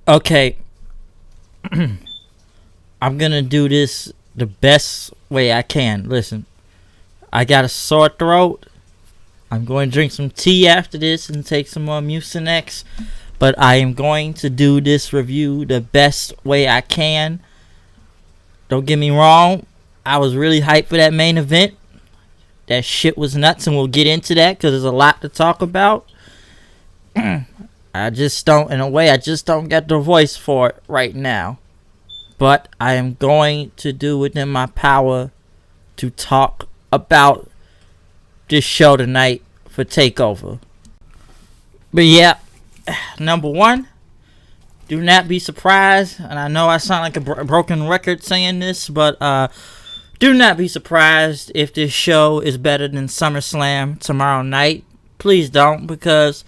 Okay, I'm gonna do this the best way I can. Listen, I got a sore throat. I'm going to drink some tea after this and take some more Mucinex. But I am going to do this review the best way I can. Don't get me wrong. I was really hyped for that main event. That shit was nuts, and we'll get into that because there's a lot to talk about. I just don't get the voice for it right now. But I am going to do within my power to talk about this show tonight for Takeover. But yeah, number one, do not be surprised, and I know I sound like a broken record saying this, but do not be surprised if this show is better than SummerSlam tomorrow night. Please don't, because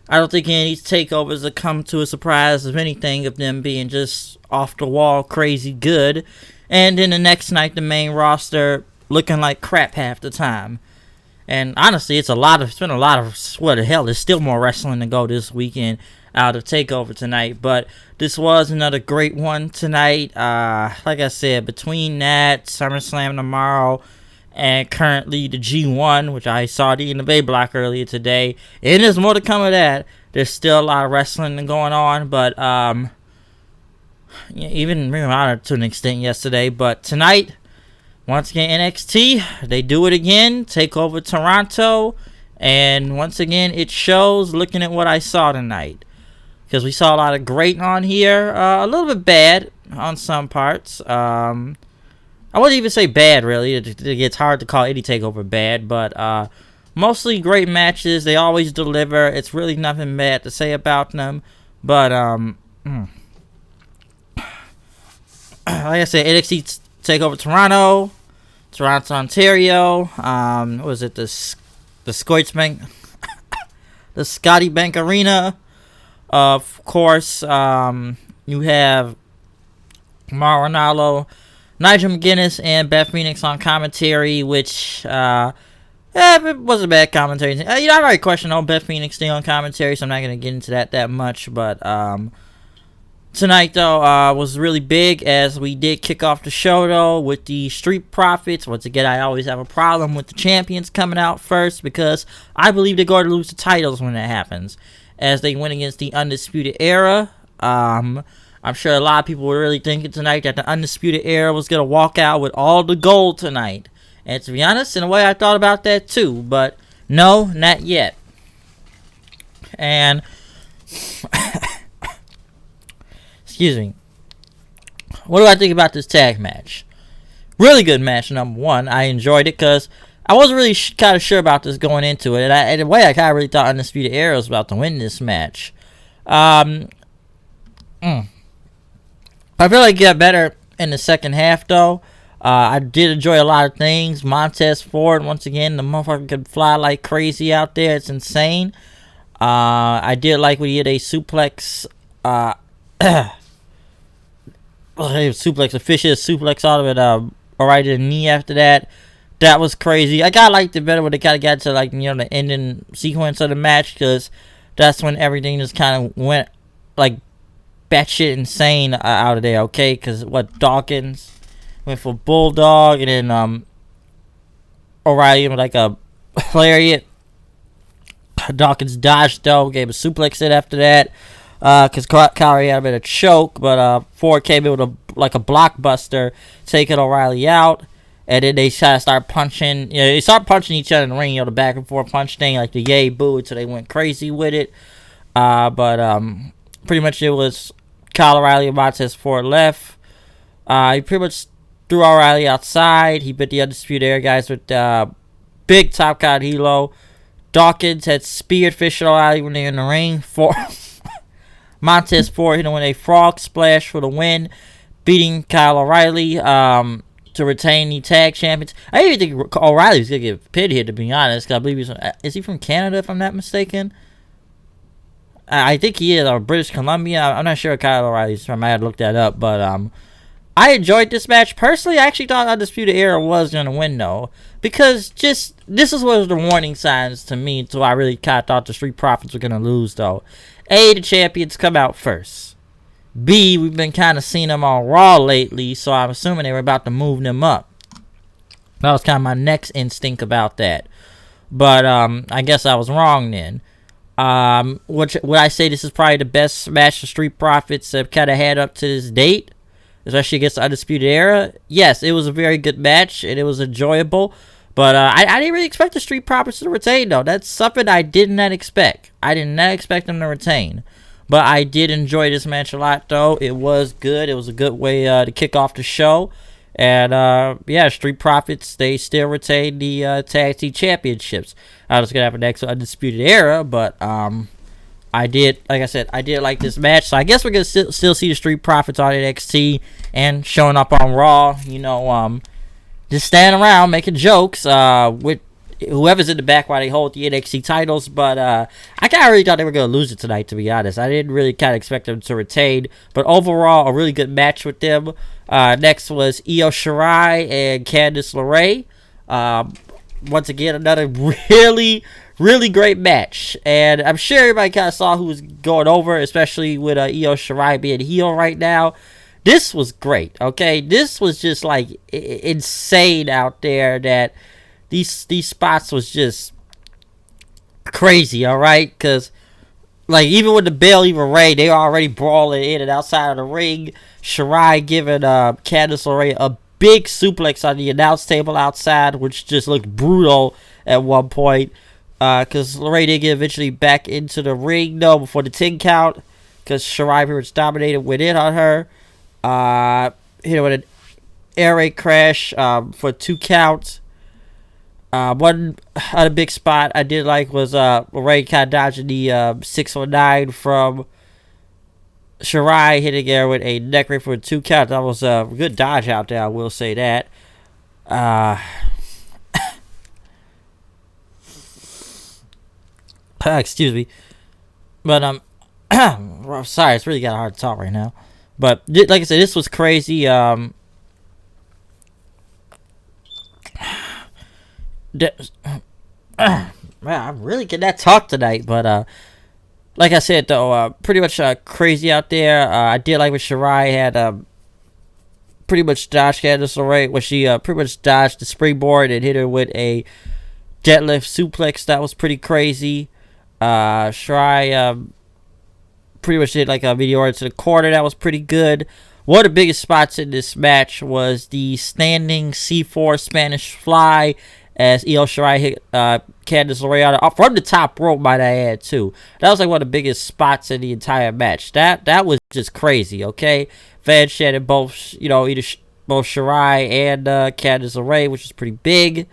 I don't think any of these takeovers will come to a surprise of anything of them being just off the wall crazy good. And then the next night, the main roster looking like crap half the time. And honestly, it's been a lot of, what the hell, there's still more wrestling to go this weekend out of Takeover tonight. But this was another great one tonight. Like I said, between that, SummerSlam tomorrow, and currently the G1, which I saw the Bay block earlier today. And there's more to come of that. There's still a lot of wrestling going on, but even Ring of Honor to an extent yesterday. But tonight, once again, NXT, they do it again. Takeover Toronto. And once again, it shows looking at what I saw tonight. Because we saw a lot of great on here. A little bit bad on some parts. I wouldn't even say bad, really. It gets hard to call any takeover bad, but mostly great matches. They always deliver. It's really nothing bad to say about them. But like I said, NXT Takeover Toronto, Ontario. What was it? The Scotiabank, the Scotty Bank Arena. Of course, you have Mauro Ranallo, Nigel McGuinness, and Beth Phoenix on commentary, which it wasn't bad commentary. I already questioned Beth Phoenix staying on commentary, so I'm not going to get into that much. But tonight, though, was really big as we did kick off the show, though, with the Street Profits. Once again, I always have a problem with the champions coming out first because I believe they're going to lose the titles when that happens, as they went against the Undisputed Era. I'm sure a lot of people were really thinking tonight that the Undisputed Era was going to walk out with all the gold tonight. And to be honest, in a way, I thought about that too. But no, not yet. And excuse me. What do I think about this tag match? Really good match, number one. I enjoyed it because I wasn't really kind of sure about this going into it. And in a way, I kind of really thought Undisputed Era was about to win this match. I feel like it got better in the second half, though. I did enjoy a lot of things. Montez Ford, once again, the motherfucker could fly like crazy out there. It's insane. I did like when he had a suplex. Suplex, a vicious suplex out of it. Right to the knee after that. That was crazy. I kind of liked it better when they kind of got to, like, the ending sequence of the match, because that's when everything just kind of went, like, batshit insane out of there, okay? Because Dawkins went for Bulldog, and then O'Reilly with like a lariat. Dawkins dodged though, gave a suplex hit after that, because Kyrie had a bit of choke, but Ford came in with a blockbuster, taking O'Reilly out. And then they try to start punching. They start punching each other in the ring. The back and forth punch thing, like the yay boo, so they went crazy with it. But pretty much it was Kyle O'Reilly and Montez Ford left. He pretty much threw O'Reilly outside. He bit the Undisputed Era guys with big top card helo. Dawkins had speared Fisher O'Reilly when they were in the ring. Montez Ford hit him with a frog splash for the win, beating Kyle O'Reilly to retain the tag champions. I even think O'Reilly was going to get pinned here, to be honest, because I believe is he from Canada, if I'm not mistaken? I think he is, or British Columbia. I'm not sure Kyle O'Reilly's from. I had to look that up, but I enjoyed this match. Personally, I actually thought Undisputed Era was going to win, though, because this was the warning signs to me, so I really kind of thought the Street Profits were going to lose, though. The champions come out first. B, we've been kind of seeing them on Raw lately, so I'm assuming they were about to move them up. That was kind of my next instinct about that. But I guess I was wrong then. Would I say this is probably the best match the Street Profits have kind of had up to this date, especially against the Undisputed Era? Yes, it was a very good match, and it was enjoyable. But I didn't really expect the Street Profits to retain, though. That's something I did not expect. I did not expect them to retain. But I did enjoy this match a lot, though. It was good. It was a good way to kick off the show. And, yeah, Street Profits, they still retain the Tag Team Championships. I was going to have an next Undisputed Era, but I did, like I said, I did like this match. So I guess we're going to still see the Street Profits on NXT and showing up on Raw, you know, just standing around making jokes with whoever's in the back while they hold the NXT titles. But I kind of really thought they were going to lose it tonight, to be honest. I didn't really kind of expect them to retain. But overall, a really good match with them. Next was Io Shirai and Candice LeRae. Once again, another really, really great match. And I'm sure everybody kind of saw who was going over, especially with Io Shirai being heel right now. This was great, okay? This was just, like, insane out there that these spots was just crazy, all right? Because, like, even with the bell even rang, they were already brawling in and outside of the ring. Shirai giving Candice LeRae a big suplex on the announce table outside, which just looked brutal at one point. Because LeRae did get eventually back into the ring, though, before the 10 count. Because Shirai pretty much dominated, went in on her. Hit her with an air raid crash for 2 counts. One other big spot I did like was LeRae kind of dodging the 619 from Shirai, hitting her with a neck break for a 2 count. That was a good dodge out there, I will say that. Excuse me. But I'm sorry, it's really got hard to talk right now. But like I said, this was crazy. Man, I really cannot talk tonight. But like I said, though, pretty much crazy out there. I did like when Shirai had pretty much dodged Candice LeRae, when she pretty much dodged the springboard and hit her with a deadlift suplex. That was pretty crazy. Shirai pretty much did like a meteor to the corner. That was pretty good. One of the biggest spots in this match was the standing C4 Spanish Fly as Io Shirai hit Candice LeRae from the top rope, might I add, too. That was like one of the biggest spots in the entire match. That was just crazy, okay? Fans chanted both, you know, both Shirai and Candice LeRae, which was pretty big.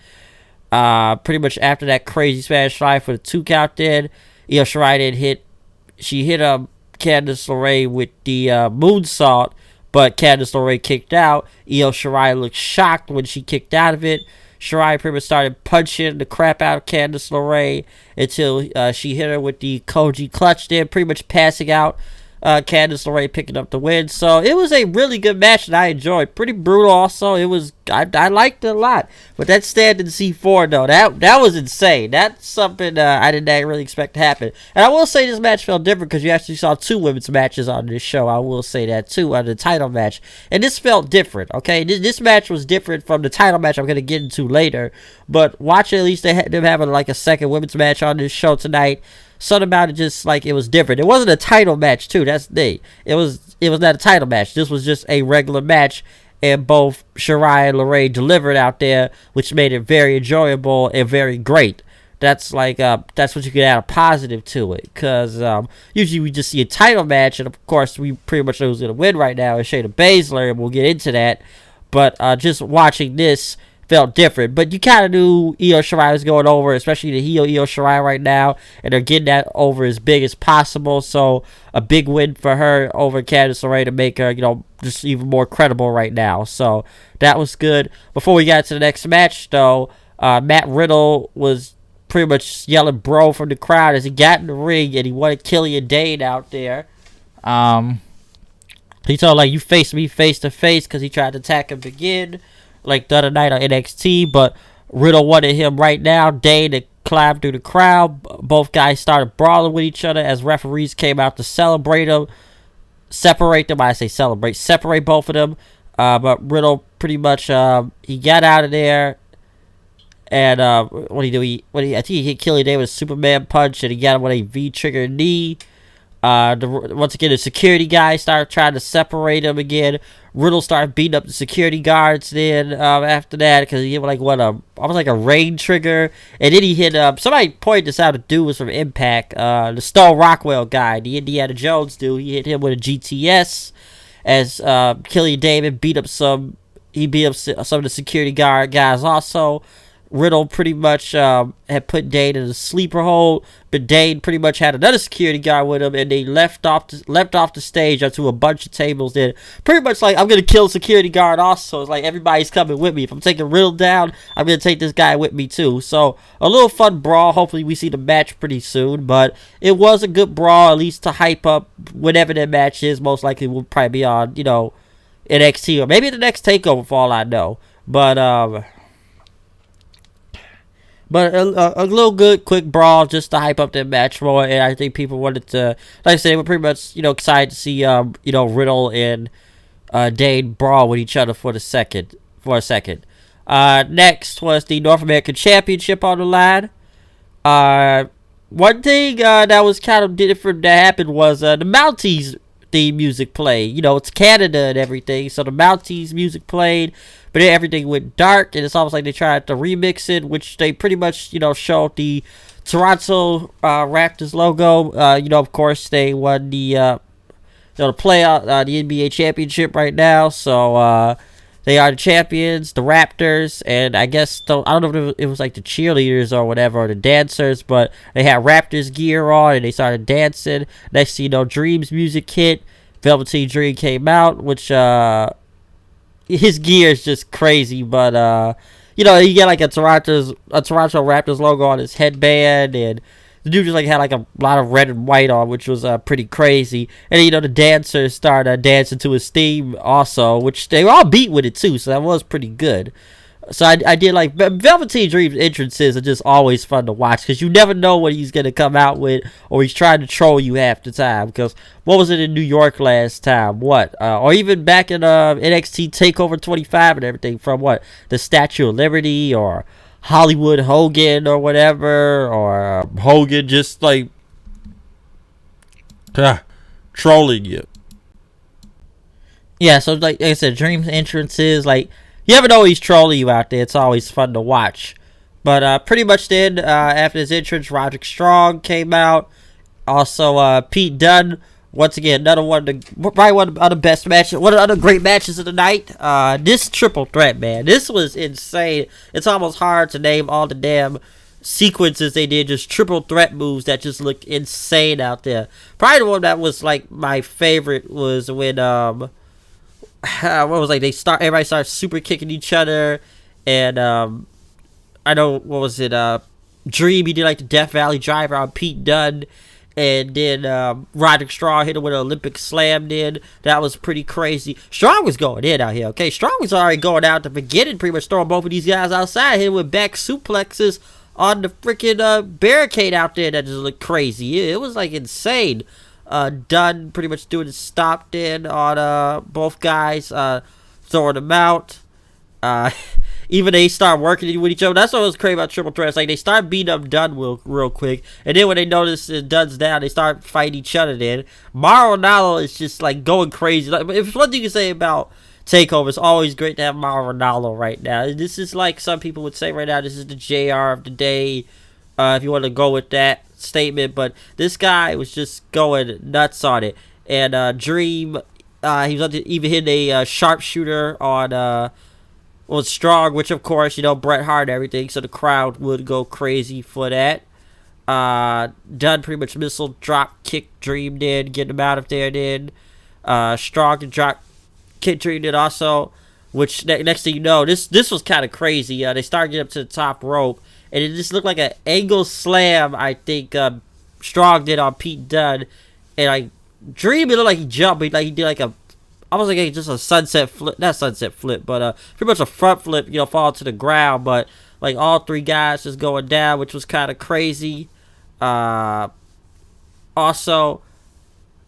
Pretty much after that crazy Spanish Fly for the 2 count then, Io Shirai hit Candice LeRae with the moonsault, but Candice LeRae kicked out. Io Shirai looked shocked when she kicked out of it. Shirai pretty much started punching the crap out of Candice LeRae until she hit her with the Koji clutch there, pretty much passing out. Candice LeRae picking up the win. So it was a really good match that I enjoyed. Pretty brutal also. It was I liked it a lot. But that standing C4 though, that was insane. That's something I did not really expect to happen. And I will say this match felt different because you actually saw 2 women's matches on this show. I will say that too, on the title match. And this felt different, okay? This match was different from the title match I'm going to get into later. But watching at least them having like a second women's match on this show tonight, something about it just like it was different. It wasn't a title match too. That's the thing. It was not a title match. This was just a regular match, and both Shirai and LeRae delivered out there, which made it very enjoyable and very great. That's like that's what you could add a positive to it, because usually we just see a title match, and of course we pretty much know who's gonna win right now is Shayna Baszler, and we'll get into that. But just watching this felt different, but you kind of knew Io Shirai was going over, especially the heel Io Shirai right now, and they're getting that over as big as possible. So a big win for her over Candice LeRae to make her, you know, just even more credible right now. So that was good. Before we got to the next match, though, Matt Riddle was pretty much yelling "bro" from the crowd as he got in the ring, and he wanted Killian Dane out there. He told like, "You face me face to face," because he tried to attack him again, like the other night on NXT, but Riddle wanted him right now. Dane to climb through the crowd. Both guys started brawling with each other as referees came out to celebrate them. separate them. I say celebrate, separate both of them. But Riddle pretty much he got out of there, and what did he do? I think he hit Killian David with a Superman punch, and he got him with a V-trigger knee. Once again, the security guys started trying to separate him again. Riddle started beating up the security guards then after that, because he hit almost like a rain trigger. And then he hit, somebody pointed this out, the dude was from Impact, the Stone Rockwell guy, the Indiana Jones dude. He hit him with a GTS as Killian David beat up some of the security guard guys also. Riddle pretty much had put Dane in a sleeper hold, but Dane pretty much had another security guard with him, and they left off the stage onto a bunch of tables. Then pretty much like, I'm gonna kill security guard also. It's like, everybody's coming with me. If I'm taking Riddle down, I'm gonna take this guy with me too. So a little fun brawl. Hopefully we see the match pretty soon, but it was a good brawl, at least to hype up whenever that match is. Most likely will probably be on NXT or maybe the next Takeover for all I know. But a little good, quick brawl just to hype up that match more, and I think people wanted to, like I said, they were pretty much, excited to see, Riddle and Dane brawl with each other for a second. Next was the North American Championship on the line. One thing that was kind of different that happened was the Mounties theme music played. It's Canada and everything, so the Mounties music played. But then everything went dark, and it's almost like they tried to remix it, which they pretty much, showed the Toronto Raptors logo. Of course, they won the playoff, the NBA championship right now. So they are the champions, the Raptors, and I guess I don't know if it was like the cheerleaders or whatever, or the dancers, but they had Raptors gear on and they started dancing. Next thing you know, Dream's music hit. Velveteen Dream came out, which his gear is just crazy, but you get like a Toronto Raptors logo on his headband, and the dude just like had like a lot of red and white on, which was pretty crazy. And then, the dancers started dancing to his theme also, which they were all beat with it too, so that was pretty good. So I did like Velveteen Dream's entrances are just always fun to watch, because you never know what he's gonna come out with, or he's trying to troll you half the time. Because what was it in New York last time? Or even back in NXT Takeover 25 and everything, from the Statue of Liberty or Hollywood Hogan or whatever, or Hogan just like trolling you. Yeah, so like I said, Dream's entrances, like, you never know he's trolling you out there. It's always fun to watch. But pretty much then, after his entrance, Roderick Strong came out. Also, Pete Dunne, once again, probably one of the best matches, one of the other great matches of the night. This triple threat, man, this was insane. It's almost hard to name all the damn sequences they did, just triple threat moves that just look insane out there. Probably the one that was like my favorite was when everybody started super kicking each other, and I know, what was it, Dream, he did like the Death Valley Driver on Pete Dunne, and then Roderick Strong hit him with an Olympic Slam. Then that was pretty crazy. Strong was going in out here. Okay, Strong was already going out at the beginning, pretty much throwing both of these guys outside, hitting with back suplexes on the freaking barricade out there that just looked crazy. It was like insane. Dunn pretty much doing his stop in on both guys, throwing them out. Even they start working with each other. That's what was crazy about triple threats. Like, they start beating up Dunn real quick, and then when they notice Dunn's down, they start fighting each other. Then Mauro Ranallo is just like going crazy. Like, if one thing you can say about Takeover, it's always great to have Mauro Ranallo right now. This is like some people would say right now, this is the JR of the day, if you want to go with that statement. But this guy was just going nuts on it. And Dream, he was even hitting a sharpshooter on was Strong, which of course, Bret Hart and everything, so the crowd would go crazy for that. Dunn pretty much missile drop kick Dream did, getting him out of there then. Strong to drop kick Dream did also, which next thing you know, this was kind of crazy. They started getting up to the top rope, and it just looked like an angle slam, I think Strong did on Pete Dunne. And like Dream, it looked like he jumped, but he did like a, almost like just a sunset flip, not sunset flip, but pretty much a front flip, fall to the ground. But like all three guys just going down, which was kind of crazy. Also,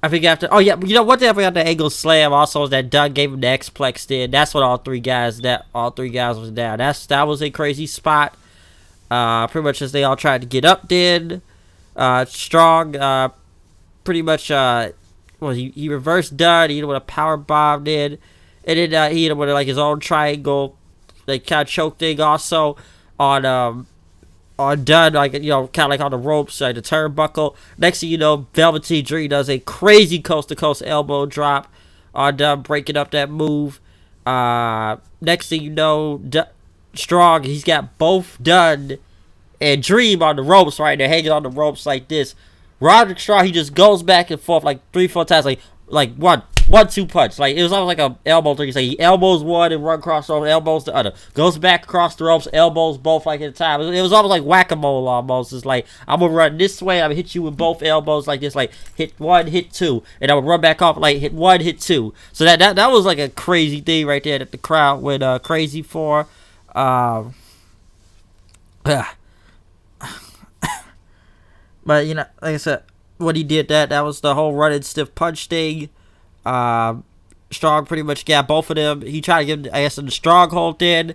I think after, oh yeah, you know what? They got the angle slam. Also, is that Dunn gave him the X-Plex did. That's what all three guys was down. That was a crazy spot. Pretty much as they all tried to get up. Did Strong pretty much well he reversed Dunn. He hit him with a power bomb. Did and then he hit him with like his own triangle, like kind of choke thing. Also on Dunn, like, you know, kind of like on the ropes, like the turnbuckle. Next thing you know, Velveteen Dream does a crazy coast-to-coast elbow drop on Dunn, breaking up that move. Next thing you know, Strong, he's got both Dunn and Dream on the ropes, right? They're hanging on the ropes like this. Roderick Strong, he just goes back and forth like 3-4 times, like one, 1-2 punch. Like, it was almost like a elbow thing. Like, he elbows one and run across the ropes, elbows the other. Goes back across the ropes, elbows both like at a time. It was almost like whack-a-mole almost. It's like, I'm going to run this way, I'm going to hit you with both elbows like this, like, hit one, hit two. And I would run back off, like, hit one, hit two. So that was like a crazy thing right there that the crowd went crazy for. But, you know, like I said, when he did that was the whole running stiff punch thing. Strong pretty much got both of them. He tried to give, I guess, the stronghold in,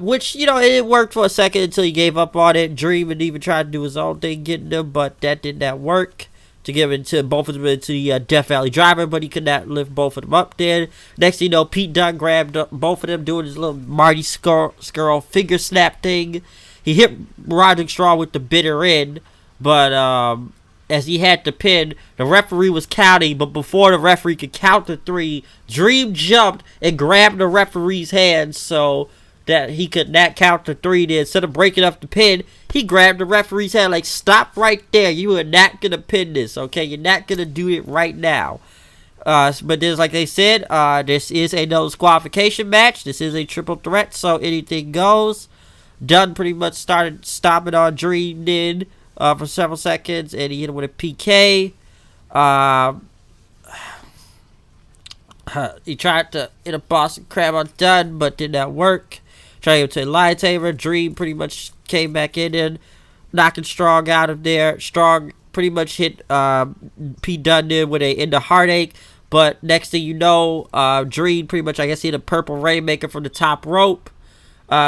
which, you know, it worked for a second until he gave up on it. Dream and even tried to do his own thing, getting them, but that did not work. To give it to both of them into the Death Valley Driver, but he could not lift both of them up there. Next thing you know, Pete Dunne grabbed both of them, doing his little Marty Skrull finger snap thing. He hit Roderick Strong with the bitter end, but as he had the pin, the referee was counting, but before the referee could count to 3, Dream jumped and grabbed the referee's hand so that he could not count to 3. Then instead of breaking up the pin, he grabbed the referee's hand like, stop right there. You are not going to pin this, okay? You're not going to do it right now. But there's, like they said, this is a no disqualification match. This is a triple threat, so anything goes. Dunn pretty much started stomping on Dream then for several seconds, and he hit him with a PK. He tried to hit a Boston Crab on Dunn, but did not work. Tried to Lion Tamer. Dream pretty much came back in and knocking Strong out of there. Strong pretty much hit Pete Dunne in with a into heartache. But next thing you know, Dream pretty much, I guess, hit a purple rainmaker from the top rope.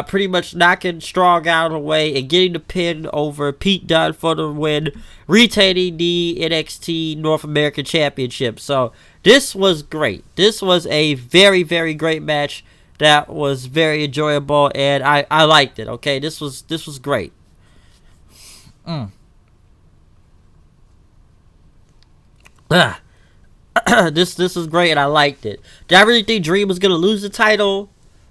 Pretty much knocking Strong out of the way and getting the pin over Pete Dunne for the win, retaining the NXT North American Championship. So this was great. This was a very, very great match. That was very enjoyable, and I liked it. Okay, this was great. This was great, and I liked it. Did I really think Dream was gonna lose the title?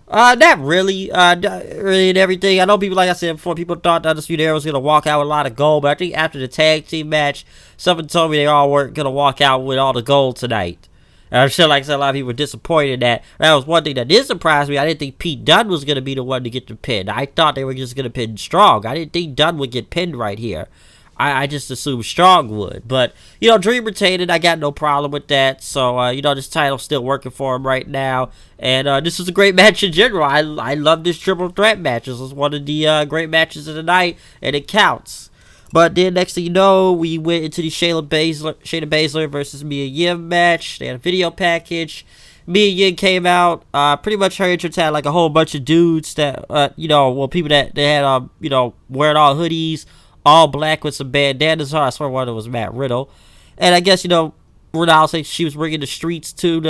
Not really. Not really and everything. I know people, like I said before, people thought the Undisputed Era was gonna walk out with a lot of gold, but I think after the tag team match, someone told me they all weren't gonna walk out with all the gold tonight. And I'm sure, like I said, a lot of people were disappointed in that. That was one thing that did surprise me. I didn't think Pete Dunne was going to be the one to get the pin. I thought they were just going to pin Strong. I didn't think Dunne would get pinned right here. I just assumed Strong would. But, you know, Dream retained it. I got no problem with that. So, you know, this title's still working for him right now. And this was a great match in general. I love this triple threat match. This was one of the great matches of the night, and it counts. But then next thing you know, we went into the Shayna Baszler versus Mia Yim match. They had a video package. Mia Yim came out. Pretty much her entrance had like a whole bunch of dudes that, you know, well, people that they had, you know, wearing all hoodies, all black with some bandanas on. I swear one of them was Matt Riddle. And I guess, you know, Riddle said she was bringing the streets to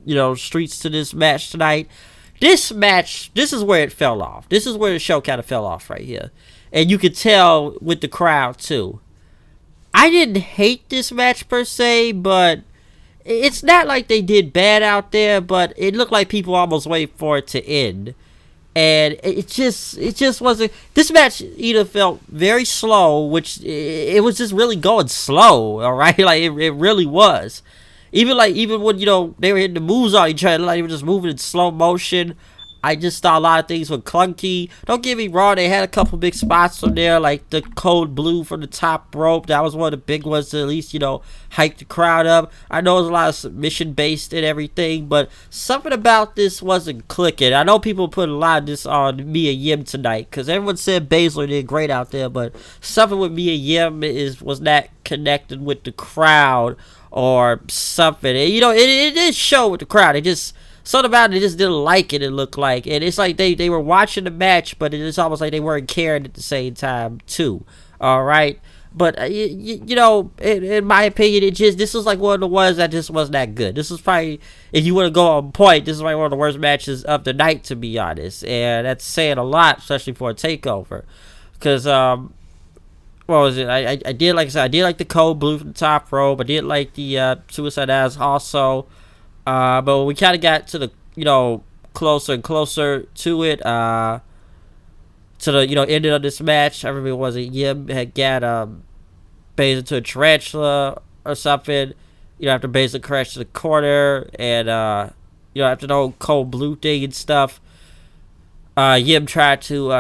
this match tonight. This match, this is where it fell off. This is where the show kind of fell off right here. And you could tell with the crowd, too. I didn't hate this match, per se, but it's not like they did bad out there, but it looked like people almost waited for it to end. And it just wasn't... This match either felt very slow, which it was just really going slow, all right? Like, it really was. Even when, you know, they were hitting the moves on each other, like, they were just moving in slow motion. I just thought a lot of things were clunky. Don't get me wrong, they had a couple big spots from there, like the cold blue from the top rope. That was one of the big ones to at least, hype the crowd up. I know it was a lot of submission based and everything, but something about this wasn't clicking. I know people put a lot of this on Mia Yim tonight, because everyone said Baszler did great out there, but something with Mia Yim was not connected with the crowd or something. And, it did show with the crowd. It just... something about it just didn't like it looked like. And it's like they were watching the match, but it's almost like they weren't caring at the same time, too. All right? But, in my opinion, this was like one of the ones that just wasn't that good. This was probably, if you want to go on point, this is like one of the worst matches of the night, to be honest. And that's saying a lot, especially for a takeover. Because, what was it? I did, like I said, I did like the cold blue from the top rope. I did like the Suicide Eyes also. But when we kind of got to the, closer and closer to it, to the, ending of this match, I remember it was Yim had got, Baszler to a tarantula or something, after Baszler crashed to the corner, and, after the whole cold blue thing and stuff, Yim tried to,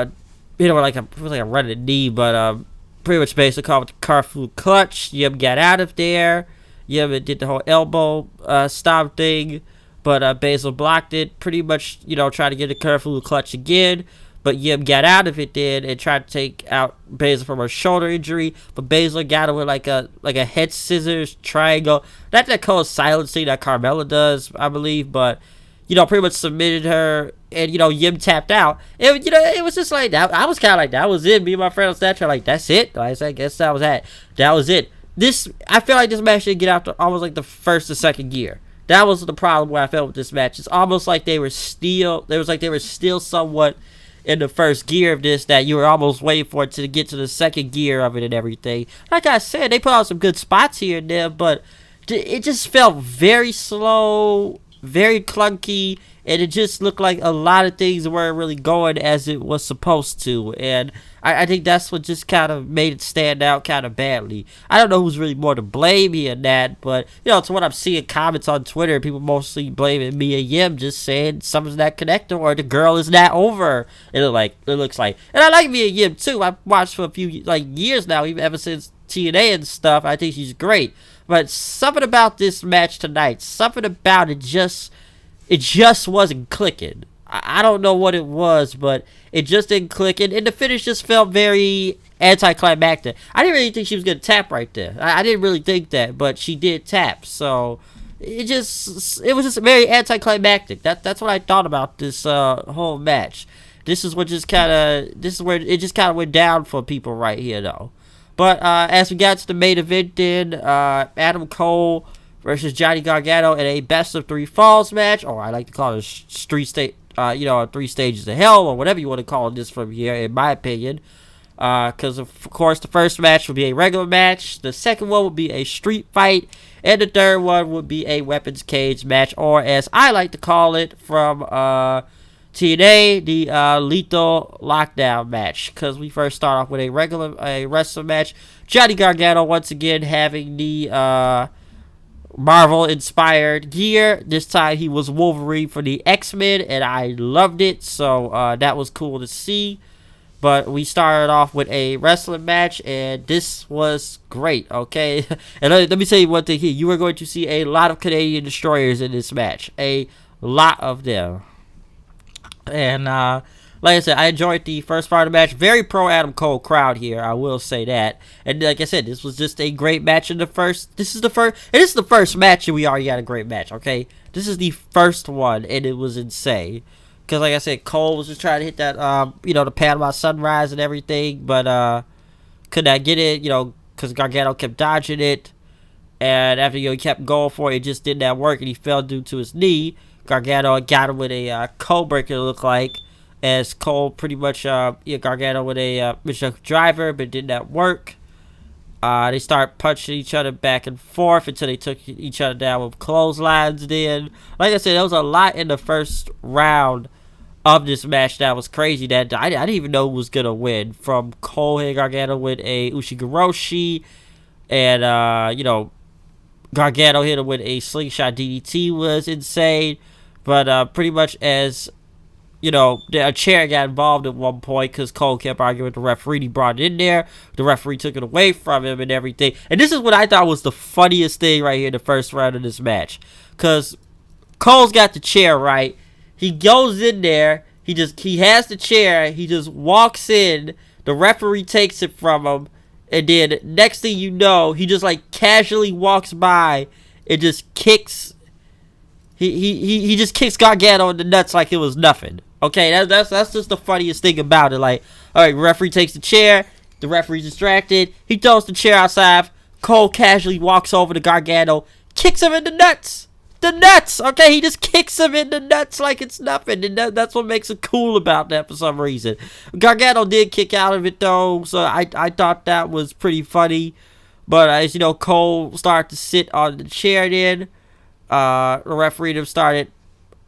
hit him with it was like a running knee, but, pretty much Baszler caught with the Carfu clutch. Yim got out of there. Yim did the whole elbow stomp thing, but Baszler blocked it. Pretty much, tried to get the Carfu clutch again, but Yim got out of it then and tried to take out Baszler from a shoulder injury. But Baszler got him with like a head scissors triangle. Not that cold silencing that Carmella does, I believe, but pretty much submitted her, and Yim tapped out. And it was just like that. I was kind of like, that was it. Me and my friend on Snapchat like, that's it. I guess that was that. That was it. I feel like this match should get out to almost like the first or second gear. That was the problem where I felt with this match. It's almost like they were still somewhat in the first gear of this, that you were almost waiting for it to get to the second gear of it and everything. Like I said, they put out some good spots here and there, but it just felt very slow, very clunky, and it just looked like a lot of things weren't really going as it was supposed to. And I think that's what just kind of made it stand out kind of badly. I don't know who's really more to blame here in that, but, to what I'm seeing comments on Twitter, people mostly blaming Mia Yim, just saying something's not connected or the girl is not over. It looks like. And I like Mia Yim, too. I've watched for a few, years now, even ever since TNA and stuff. I think she's great. But something about this match tonight, something about it just wasn't clicking. I don't know what it was, but it just didn't click. And the finish just felt very anticlimactic. I didn't really think she was going to tap right there. I didn't really think that, but she did tap. So it was just very anticlimactic. That's what I thought about this whole match. This is where it just kind of went down for people right here, though. But as we got to the main event, then Adam Cole versus Johnny Gargano in a best of 3 falls match, or I like to call it a 3 stages of hell, or whatever you want to call this from here, in my opinion. Because of course the first match would be a regular match, the second one would be a street fight, and the third one would be a weapons cage match, or as I like to call it from TNA, the lethal lockdown match. Because we first start off with a wrestling match. Johnny Gargano once again having the Marvel-inspired gear. This time he was Wolverine for the X-Men, and I loved it, so that was cool to see. But we started off with a wrestling match, and this was great, okay? And let me tell you one thing here. You are going to see a lot of Canadian Destroyers in this match. A lot of them. And like I said, I enjoyed the first part of the match. Very pro Adam Cole crowd here, I will say that. And like I said, this was just a great match in the first. This is the first match, and we already got a great match, okay? This is the first one, and it was insane. Because like I said, Cole was just trying to hit that, the Panama Sunrise and everything, but could not get it, because Gargano kept dodging it. And after he kept going for it, it just did not work, and he fell due to his knee. Gargano got him with a code breaker, it looked like, as Cole pretty much Gargano with a Michelin driver, but it did not work. They start punching each other back and forth until they took each other down with clotheslines. Then, like I said, there was a lot in the first round of this match that was crazy. That I didn't even know who was gonna win. From Cole and Gargano with a Ushigoroshi, and Gargano hit him with a slingshot DDT was insane. But pretty much as a chair got involved at one point because Cole kept arguing with the referee. He brought it in there. The referee took it away from him and everything. And this is what I thought was the funniest thing right here in the first round of this match. Because Cole's got the chair, right? He goes in there. He has the chair. He just walks in. The referee takes it from him. And then next thing you know, he just like casually walks by and just kicks. He just kicks Gargano in the nuts like it was nothing. Okay, that's just the funniest thing about it. Like, all right, referee takes the chair. The referee's distracted. He throws the chair outside. Cole casually walks over to Gargano, kicks him in the nuts. The nuts, okay? He just kicks him in the nuts like it's nothing. And that's what makes it cool about that for some reason. Gargano did kick out of it, though, so I thought that was pretty funny. But as you know, Cole started to sit on the chair then. The referee and him started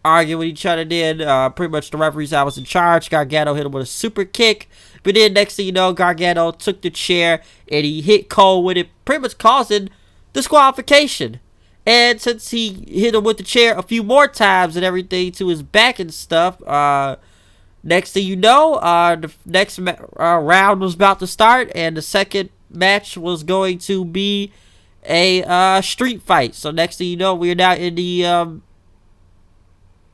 arguing with each other then. Pretty much the referee side was in charge. Gargano hit him with a super kick. But then next thing you know, Gargano took the chair and he hit Cole with it, pretty much causing disqualification. And since he hit him with the chair a few more times and everything to his back and stuff, next thing you know, the next round was about to start, and the second match was going to be a street fight. So next thing you know, we're now in the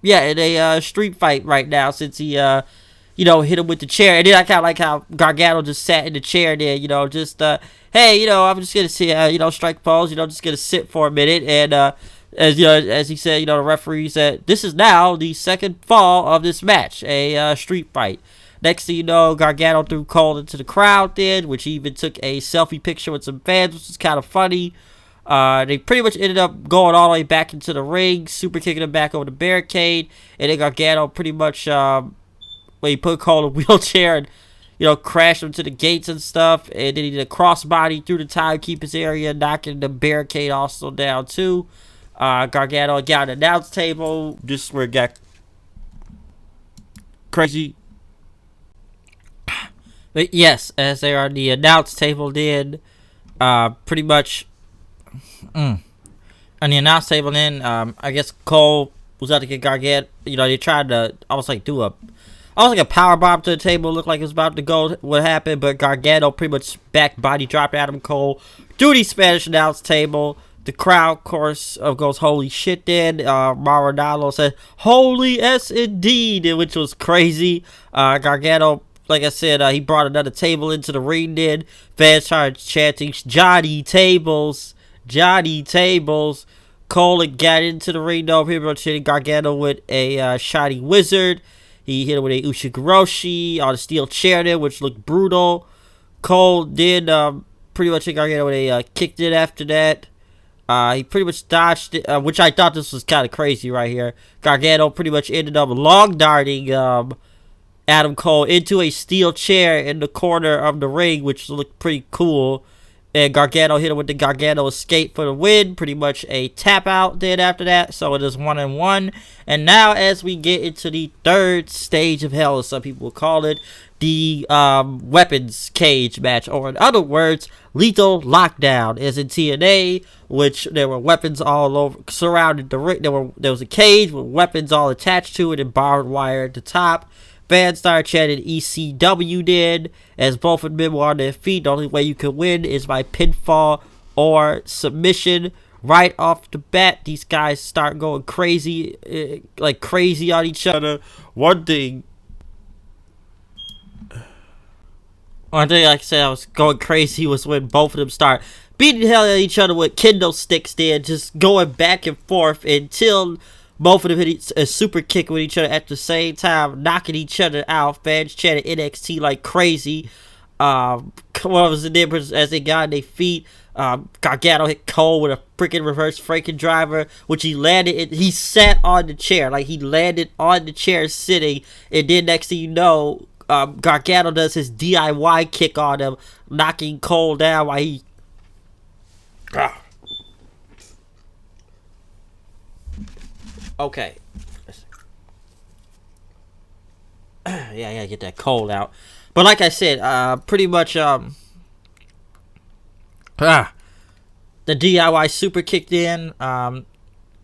in a street fight right now, since he hit him with the chair. And then I kind of like how Gargano just sat in the chair there, just hey, I'm just gonna sit, strike pose, just gonna sit for a minute. And as he said, the referee said, this is now the second fall of this match, a street fight. Next thing you know, Gargano threw Cole into the crowd then, which he even took a selfie picture with some fans, which was kind of funny. They pretty much ended up going all the way back into the ring, super kicking him back over the barricade, and then Gargano pretty much, he put Cole in a wheelchair and, crashed him to the gates and stuff, and then he did a crossbody through the timekeeper's area, knocking the barricade also down too. Gargano got an announce table. This is where it got crazy. But yes, as they are on the announce table then, pretty much on the announce table then, I guess Cole was out to get Gargano. They tried to almost like a power bomb to the table. Looked like it was about to go. What happened? But Gargano pretty much back body dropped Adam Cole through the Spanish announce table. The crowd, of course, goes, holy shit then. Maradona said, holy S indeed, which was crazy. Gargano, like I said, he brought another table into the ring then. Fans started chanting, Johnny Tables, Johnny Tables. Cole got into the ring though, pretty much hitting Gargano with a shiny wizard. He hit him with a Ushigoroshi on a steel chair there, which looked brutal. Cole did pretty much hit Gargano with a kicked it after that. He pretty much dodged it, which I thought this was kind of crazy right here. Gargano pretty much ended up long darting Adam Cole into a steel chair in the corner of the ring, which looked pretty cool. And Gargano hit him with the Gargano escape for the win. Pretty much a tap out then after that. So it is 1-1. And now as we get into the third stage of hell, as some people will call it, the weapons cage match. Or in other words, lethal lockdown. As in TNA, which there were weapons all over surrounding the ring. There was a cage with weapons all attached to it and barbed wire at the top. Fans started chanting ECW did, as both of them were on their feet. The only way you can win is by pinfall or submission. Right off the bat, these guys start going crazy, like crazy on each other. One thing, like I said, I was going crazy was when both of them start beating the hell out of each other with kendo sticks there, just going back and forth until both of them hit a super kick with each other at the same time, knocking each other out. Fans chanted NXT like crazy. What was the difference as they got on their feet? Gargano hit Cole with a freaking reverse Franken driver, which he landed. He sat on the chair, like he landed on the chair sitting. And then next thing you know, Gargano does his DIY kick on him, knocking Cole down while he. Okay. Yeah, I gotta get that cold out. But like I said, pretty much the DIY super kicked in.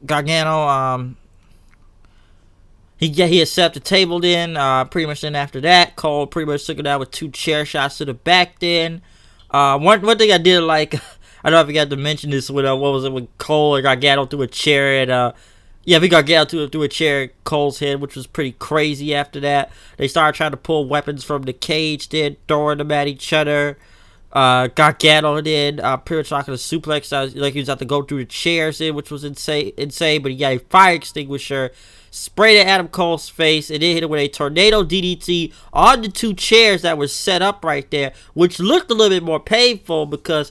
Gargano He had set up the table then. Pretty much then after that, Cole pretty much took it out with 2 chair shots to the back then. One thing I did like, I don't know if I got to mention this with, what was it, when Cole or Gargano threw a chair at, yeah, we Gargano threw a chair at Cole's head, which was pretty crazy after that. They started trying to pull weapons from the cage then, throwing them at each other. Gargano did pretty much like a suplex, like he was about to go through the chairs in, which was insane, but he got a fire extinguisher, sprayed at Adam Cole's face, and then hit him with a tornado DDT on the 2 chairs that were set up right there, which looked a little bit more painful because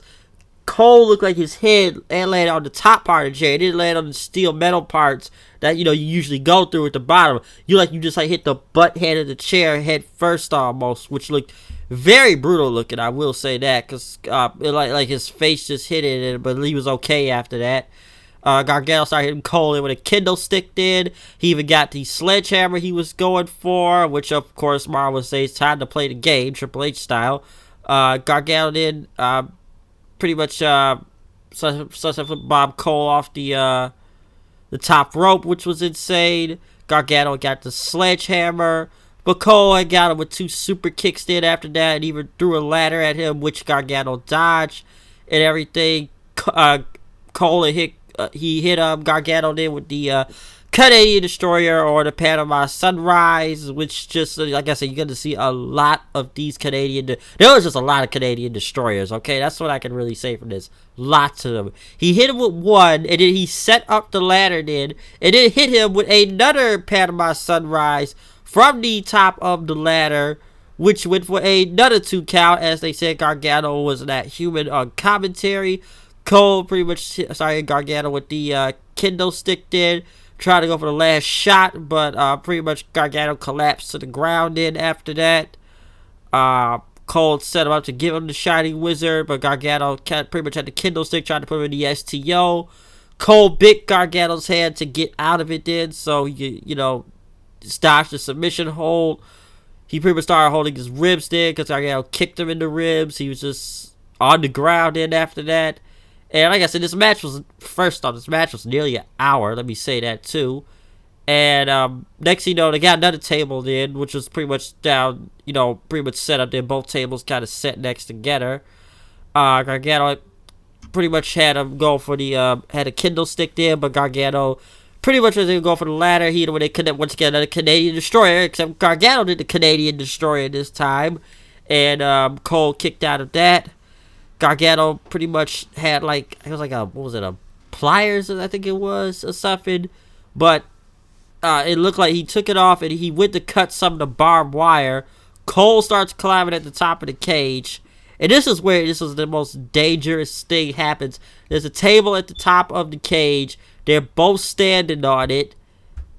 Cole looked like his head landed on the top part of the chair. It didn't land on the steel metal parts that you usually go through at the bottom. You just hit the butt head of the chair head first almost, which looked very brutal looking. I will say that because like his face just hit it, but he was okay after that. Gargano started hitting Cole in with a kendo stick then. He even got the sledgehammer he was going for, which of course Mauro would say it's time to play the game, Triple H style. Gargano then pretty much Bob Cole off the top rope, which was insane. Gargano got the sledgehammer, but Cole had got him with 2 super kicks then after that, and even threw a ladder at him, which Gargano dodged and everything. Cole hit Gargano then with the Canadian Destroyer or the Panama Sunrise, which just, like I said, you're going to see a lot of these there was just a lot of Canadian Destroyers, okay? That's what I can really say from this. Lots of them. He hit him with one, and then he set up the ladder then, and then hit him with another Panama Sunrise from the top of the ladder, which went for another 2 count. As they said, Gargano was that human on commentary. Cole pretty much Gargano with the kendo stick then, tried to go for the last shot, but pretty much Gargano collapsed to the ground then after that. Cole set him up to give him the Shining Wizard, but Gargano pretty much had the kendo stick, trying to put him in the STO. Cole bit Gargano's hand to get out of it then, so dodged the submission hold. He pretty much started holding his ribs then because Gargano kicked him in the ribs. He was just on the ground then after that. And like I said, this match was nearly an hour. Let me say that too. And next thing you know, they got another table then, which was pretty much down, pretty much set up there. Both tables kind of set next together. Gargano pretty much had him go for the had a kendo stick there, but Gargano pretty much was going to go for the ladder. He when they connect once again another Canadian Destroyer, except Gargano did the Canadian Destroyer this time, and Cole kicked out of that. Gargano pretty much had a pliers, I think it was, or something, but it looked like he took it off and he went to cut some of the barbed wire. Cole starts climbing at the top of the cage, and this is the most dangerous thing happens. There's a table at the top of the cage. They're both standing on it,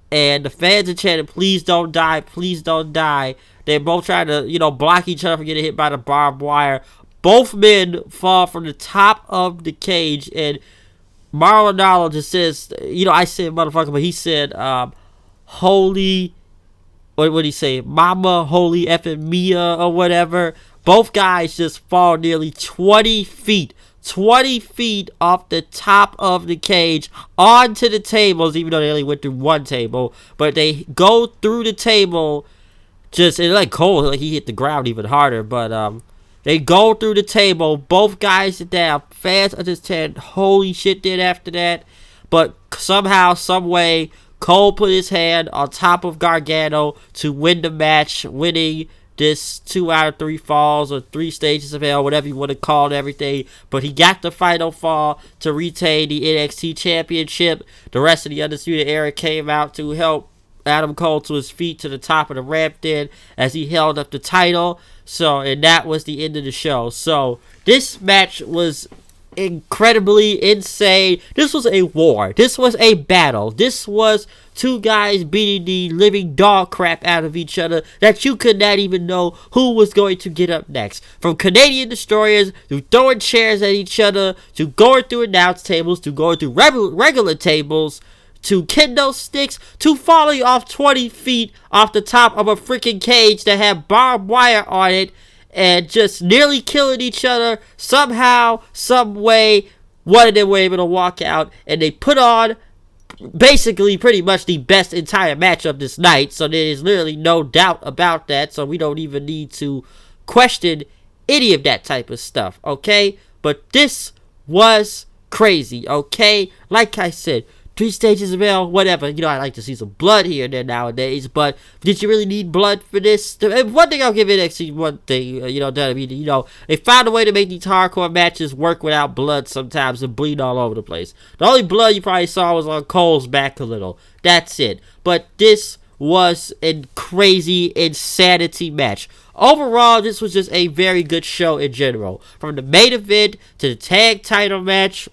and the fans are chanting, "Please don't die, please don't die." They're both trying to, block each other from getting hit by the barbed wire. Both men fall from the top of the cage, and Mauro Ranallo just says, I said motherfucker, but he said, holy, what did he say? Mama, holy effing Mia, or whatever. Both guys just fall nearly 20 feet off the top of the cage onto the tables, even though they only went through one table. But they go through the table, and Cole, he hit the ground even harder, but, they go through the table. Both guys are down. Fans are just saying, holy shit, did after that. But somehow, some way, Cole put his hand on top of Gargano to win the match, winning this 2 out of 3 falls or 3 stages of hell, whatever you want to call it, everything. But he got the final fall to retain the NXT Championship. The rest of the Undisputed Era came out to help Adam Cole to his feet to the top of the ramp then as he held up the title. And that was the end of the show. So this match was incredibly insane. This was a war. This was a battle. This was 2 guys beating the living dog crap out of each other that you could not even know who was going to get up next. From Canadian Destroyers to throwing chairs at each other to going through announce tables to going through regular tables to kendo sticks, to falling off 20 feet off the top of a freaking cage that had barbed wire on it, and just nearly killing each other. Somehow, some way, one of them were able to walk out, and they put on basically pretty much the best entire match of this night. So there is literally no doubt about that. So we don't even need to question any of that type of stuff, okay? But this was crazy, okay? Like I said, 3 stages of hell, whatever. You know, I like to see some blood here and there nowadays, but did you really need blood for this? One thing I'll give NXT, one thing, you know, that I mean, you know, they found a way to make these hardcore matches work without blood sometimes and bleed all over the place. The only blood you probably saw was on Cole's back a little. That's it. But this was a crazy insanity match. Overall, this was just a very good show in general. From the main event to the tag title match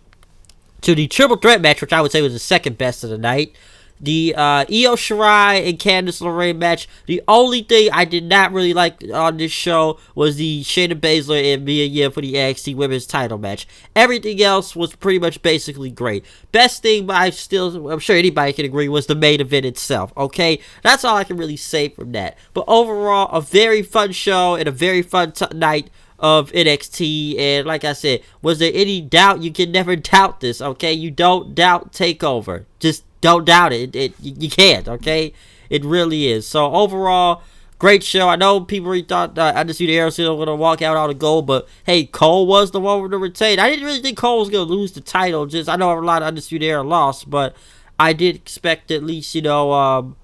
to the triple threat match, which I would say was the second best of the night. The Io Shirai and Candice LeRae match. The only thing I did not really like on this show was the Shayna Baszler and Mia Yim for the NXT Women's title match. Everything else was pretty much basically great. Best thing, but I'm sure anybody can agree, was the main event itself, okay? That's all I can really say from that. But overall, a very fun show and a very fun night of NXT. And like I said, was there any doubt? You can never doubt this, okay? You don't doubt TakeOver. Just don't doubt it. You can't, okay? It really is. So overall, great show. I know people really thought Undisputed Era still going to walk out on the gold, but hey, Cole was the one to retain. I didn't really think Cole was going to lose the title. Just, I know a lot of Undisputed Era lost, but I did expect at least, you know,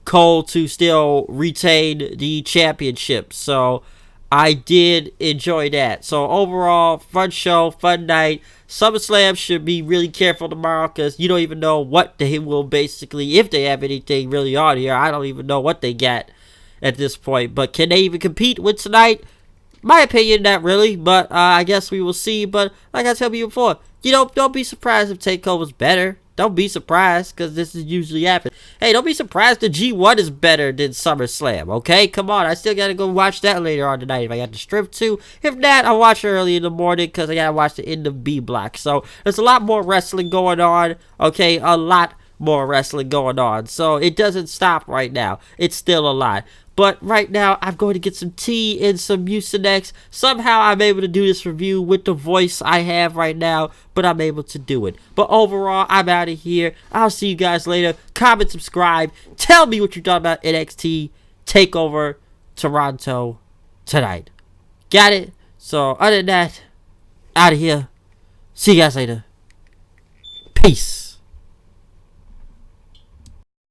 Cole to still retain the championship. So I did enjoy that. So overall, fun show, fun night. SummerSlam should be really careful tomorrow because you don't even know what they will basically, if they have anything really on here. I don't even know what they got at this point. But can they even compete with tonight? My opinion, not really. But I guess we will see. But like I told you before, you know, don't be surprised if TakeOver's better. Don't be surprised, because this is usually happens. Hey, don't be surprised the G1 is better than SummerSlam, okay? Come on, I still gotta go watch that later on tonight if I got the strip to. If not, I'll watch it early in the morning, because I gotta watch the end of B Block. So, there's a lot more wrestling going on, okay? A lot more wrestling going on. So, it doesn't stop right now. It's still a lot. But right now, I'm going to get some tea and some Mucinex. Somehow, I'm able to do this review with the voice I have right now, but I'm able to do it. But overall, I'm out of here. I'll see you guys later. Comment, subscribe. Tell me what you thought about NXT Takeover Toronto tonight. Got it? So, other than that, out of here. See you guys later. Peace.